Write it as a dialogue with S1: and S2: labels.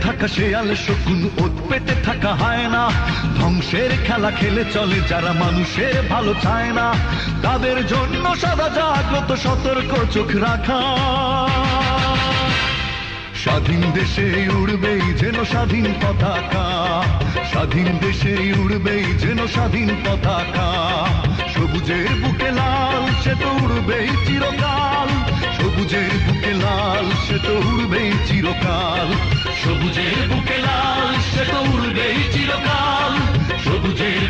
S1: থাকা শেয়াল শকুন, ওত পেতে থাকা হায়না, ধ্বংসের খেলা খেলে চলে যারা মানুষের ভালো চায় না, তাদের জন্য সদা জাগ্রত সতর্ক চোখ রাখা। স্বাধীন দেশে উড়বেই যেন স্বাধীন পতাকা, স্বাধীন দেশে উড়বেই যেন স্বাধীন পতাকা। সবুজের বুকে লাল সে তো উড়বেই চিরকাল, সবুজের বুকে লাল সে তো উড়বেই চিরকাল, সবুজের বুকে লাল সে তো উড়বেই চিরকাল, সবুজের